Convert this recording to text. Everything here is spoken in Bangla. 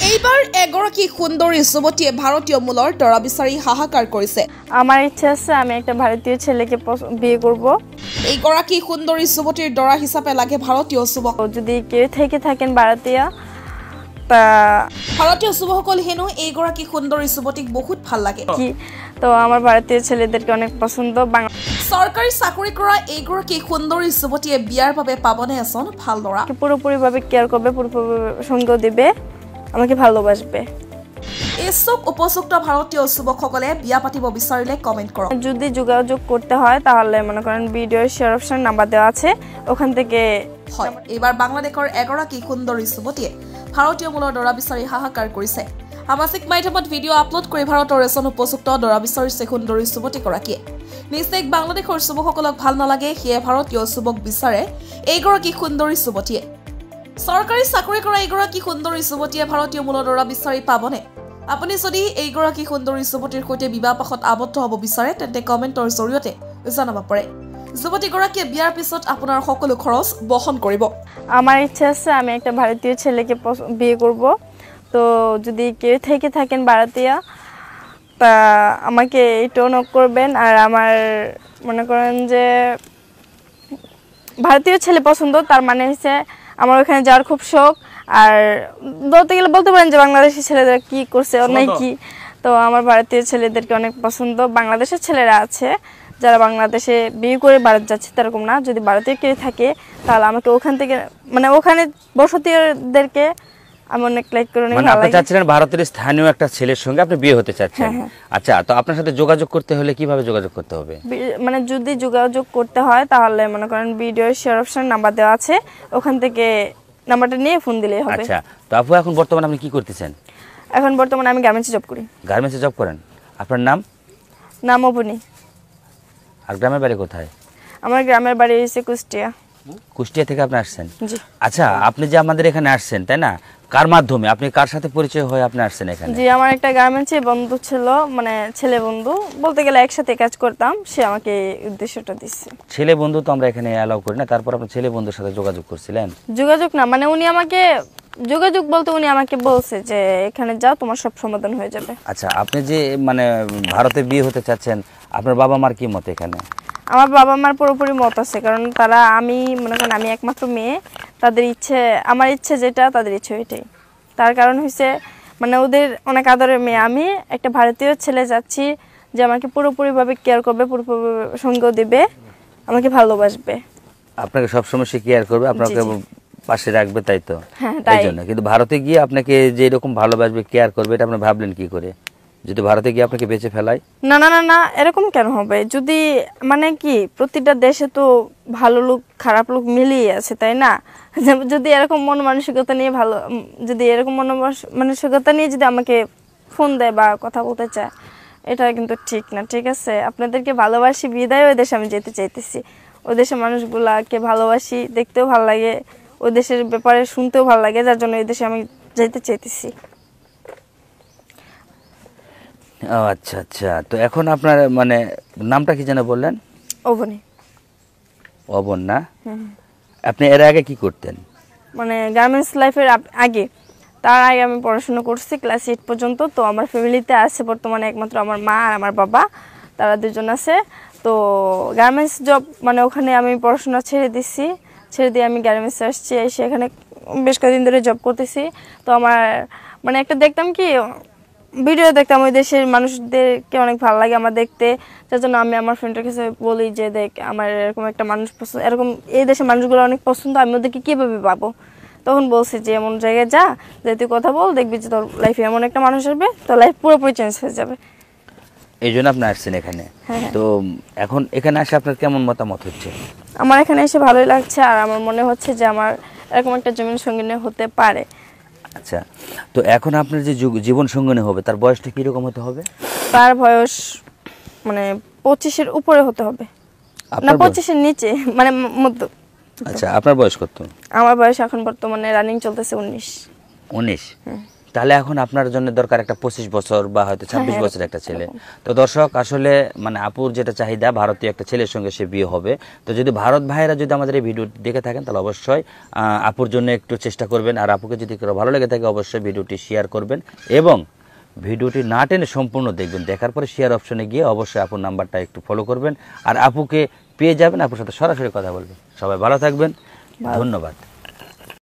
এইবাৰ এগৰাকী সুন্দৰী যুৱতীয়ে ভাৰতীয় মূলৰ দৰা বিচাৰি হাহাকাৰ কৰিছে। আমার ইচ্ছা আছে আমি একটা ভারতীয় ছেলেকে বিয়ে করব। এইগৰাকী সুন্দৰী যুৱতীৰ দৰা হিচাপে লাগে ভাৰতীয় যুৱক। যদি কেউ থেকে থাকেন ভারতীয় ভারতীয় যুৱকসকল হেনো এইগৰাকী সুন্দৰী যুৱতীক বহুত ভাল লাগে। কি তো আমার ভারতীয় ছেলেদেরকে অনেক পছন্দ। সরকারি চাকরি কৰা এইগৰাকী সুন্দৰী যুৱতীয়ে বিয়াৰ বাবে পাবনে এজন ভাল ল'ৰা? পুরোপুরিভাবে কেয়ার করবে, পুরোপুরি সঙ্গ দিবে, আমাকে ভালোবাসবে। ইচ্ছুক উপযুক্ত ভারতীয় যুৱকসকলে বিয়া পাতিব বিচাৰিলে কমেন্ট কৰক। যদি যোগাযোগ করতে হয় তাহলে মনে করেন ভিডিও শেয়ার অপশন নাম্বার দেওয়া আছে, ওখান থেকে হয়। এইবাৰ বাংলাদেশৰ এগৰাকী সুন্দৰী যুৱতীয়ে ভাৰতীয় মূলৰ দৰা বিচাৰি হাহাকাৰ কৰিছে। সামাজিক মাধ্যমত ভিডিঅ' আপলোড কৰি ভাৰতৰ এজন উপযুক্ত দৰা বিচাৰিছে সুন্দৰী যুৱতীগৰাকীয়ে। নিশ্চয় বাংলাদেশৰ যুৱকসকলক ভাল নালাগে, সেয়ে ভাৰতীয় যুৱক বিচাৰে এইগৰাকী সুন্দৰী যুৱতীয়ে। চৰকাৰী চাকৰি কৰা এইগৰাকী সুন্দৰী যুৱতীয়ে ভাৰতীয় মূলৰ দৰা বিচাৰি পাবনে? আপুনি যদি এইগৰাকী সুন্দৰী যুৱতীৰ সৈতে বিবাহ পাশত আবদ্ধ হ'ব বিচাৰে তেন্তে কমেণ্টৰ জৰিয়তে জনাব পাৰে। যুৱতীগৰাকীয়ে বিয়াৰ পিছত আপোনাৰ সকলো খৰচ বহন কৰিব। আমার ইচ্ছা আছে আমি একটা ভারতীয় ছেলেকে বিয়ে করব। তো যদি কেউ থেকে থাকেন ভারতীয় আমাকে এটাও নক করবেন। আর আমার মনে করেন যে ভারতীয় ছেলে পছন্দ, তার মানে হচ্ছে আমার ওখানে যাওয়ার খুব শখ। আর বলতে গেলে বলতে পারেন যে বাংলাদেশের ছেলেরা কি করছে অনেক কি, তো আমার ভারতীয় ছেলেদেরকে অনেক পছন্দ। বাংলাদেশের ছেলেরা আছে যারা বাংলাদেশে বিয়ে করে ভারত যাচ্ছে, তেরকম না। যদি ভারতীয় কেউ থাকে তাহলে আমাকে ওখান থেকে মানে ওখানে বসতিদেরকে আমি অনেক লাইক করে নিই। মানে আপনি চাচ্ছিলেন ভারতের স্থানীয় একটা ছেলের সঙ্গে আপনি বিয়ে হতে চাচ্ছেন। আচ্ছা, তো আপনার সাথে যোগাযোগ করতে হলে কিভাবে যোগাযোগ করতে হবে? মানে যদি যোগাযোগ করতে হয় তাহলে মনে করেন ভিডিও শেয়ার অপশন নাম্বার দেওয়া আছে, ওখান থেকে নাম্বারটা নিয়ে ফোন দিলেই হবে। আচ্ছা, তো আপু এখন বর্তমানে আপনি কি করতেছেন? এখন বর্তমানে আমি গার্মেন্টসে জব করি। গার্মেন্টসে জব করেন? আপনার নাম? নাম অবনী। আর গ্রামের বাড়ি কোথায়? আমার গ্রামের বাড়ি হচ্ছে কুষ্টিয়া। কুষ্টিয়া থেকে আপনি আসছেন? জি। আচ্ছা, আপনি যে আমাদের এখানে আসছেন তাই না, কার মাধ্যমে, আপনি কার সাথে পরিচয় হয়ে আপনি আসছেন এখানে? জি, আমার একটা গার্মেন্টসে বন্ধু ছিল, মানে ছেলে বন্ধু বলতে গেলে, একসাথে কাজ করতাম, সে আমাকে উদ্দেশ্যটা দিচ্ছে। ছেলে বন্ধু তো আমরা এখানে অ্যালাউ করি না, তারপর আপনি ছেলে বন্ধুর সাথে যোগাযোগ করছিলেন? যোগাযোগ না, মানে উনি আমাকে যোগাযোগ বলতে উনি আমাকে বলছে যে এখানে যাও, তোমার সব সমাধান হয়ে যাবে। আচ্ছা, আপনি যে মানে ভারতে বিয়ে হতে চাচ্ছেন, আপনার বাবা মার কি মত এখানে? আমার বাবা মার পুরোপুরি মত আছে, কারণ তারা, আমি মনে করেন আমি একমাত্র মেয়ে, তাদের ইচ্ছে আমার ইচ্ছে যেটা, তাদের ইচ্ছে ওইটাই। তার কারণ হচ্ছে মানে ওদের অনেক আদরের মেয়ে আমি, একটা ভারতীয় ছেলে যাচ্ছি যে আমাকে পুরোপুরিভাবে কেয়ার করবে, পুরোপুরি সঙ্গ দেবে, আমাকে ভালোবাসবে। আপনাকে সবসময় সে কেয়ার করবে, আপনাকে পাশে রাখবে, তাই তো? হ্যাঁ, তাই জন্য। কিন্তু ভারতে গিয়ে আপনাকে যে এরকম ভালোবাসবে, কেয়ার করবে, এটা আপনি ভাবলেন কি করে? যদি ভারতে গিয়ে আপনাকে বেঁচে ফেলায়? না না না না, এরকম কেন হবে? যদি মানে কি, প্রতিটা দেশে তো ভালো লোক খারাপ লোক মিলিয়ে আছে, তাই না? যদি এরকম মন মানসিকতা নিয়ে যদি এরকম মন মানসিকতা নিয়ে যদি আমাকে ফোন দেয় বা কথা বলতে চায়, এটা কিন্তু ঠিক না। ঠিক আছে, আপনাদেরকে ভালোবাসি বিদায় ওই দেশে আমি যেতে চাইতেছি। ওই দেশের মানুষগুলাকে ভালোবাসি, দেখতেও ভালো লাগে, ওই দেশের ব্যাপারে শুনতেও ভালো লাগে, যার জন্য ওই দেশে আমি যেতে চাইতেছি। আচ্ছা আচ্ছা, তো এখন আপনার মানে নামটা কি যেন বললেন? অবনী। অবন না? আপনি এর আগে কি করতেন? মানে গার্মেন্টস লাইফের আগে, তার আগে আমি পড়াশোনা করছি ক্লাস 8 পর্যন্ত। তো আমার ফ্যামিলিতে আছে বর্তমানে একমাত্র আমার মা আর আমার বাবা, তারা দুজন আছে। তো গার্মেন্টস জব মানে ওখানে আমি পড়াশোনা ছেড়ে দিচ্ছি, ছেড়ে দিয়ে আমি গার্মেন্টসে আসছি, এসে এখানে বেশ কয়েকদিন ধরে জব করতেছি। তো আমার মানে একটা দেখতাম কি, ভিডিও দেখতাম, ওই দেশের মানুষদেরকে অনেক ভালো লাগে আমার দেখতে, যার জন্য আমি আমার ফ্রেন্ডের কাছে বলি যে দেখ, আমার এরকম একটা মানুষ পছন্দ, এরকম এই দেশের মানুষগুলো অনেক পছন্দ, আমি ওদেরকে কীভাবে পাবো? তখন বলছি যে এমন জায়গায় যা, যে তুই কথা বল, দেখবি যে তোর লাইফে এমন একটা মানুষ আসবে, তোর লাইফ পুরোপুরি চেঞ্জ হয়ে যাবে। এই জন্য আপনি আসছেন এখানে। তো এখন এখানে আসে আপনার কেমন মতামত হচ্ছে? আমার এখানে এসে ভালোই লাগছে, আর আমার মনে হচ্ছে যে আমার এরকম একটা জীবন সঙ্গিনী হতে পারে। আচ্ছা, তো এখন আপনার যে জীবন সঙ্গিনী হবে, তার বয়সটা কিরকম হতে হবে? তার বয়স মানে 25-এর উপরে হতে হবে, না 25-এর নিচে, মানে মধ্য। আচ্ছা, আপনার বয়স কত? আমার বয়স এখন বর্তমানে রানিং চলতেছে 19। 19? তাহলে এখন আপনার জন্য দরকার একটা 25 বছর বা হয়তো 26 বছরের একটা ছেলে। তো দর্শক আসলে মানে আপুর যেটা চাহিদা ভারতীয় একটা ছেলের সঙ্গে সে বিয়ে হবে। তো যদি ভারত ভাইয়েরা যদি আমাদের এই ভিডিও দেখে থাকেন তাহলে অবশ্যই আপুর জন্য একটু চেষ্টা করবেন, আর আপুকে যদি ভালো লেগে থাকে অবশ্যই ভিডিওটি শেয়ার করবেন এবং ভিডিওটি না টেনে সম্পূর্ণ দেখবেন। দেখার পরে শেয়ার অপশনে গিয়ে অবশ্যই আপুর নাম্বারটা একটু ফলো করবেন, আর আপুকে পেয়ে যাবেন, আপুর সাথে সরাসরি কথা বলবেন। সবাই ভালো থাকবেন, ধন্যবাদ।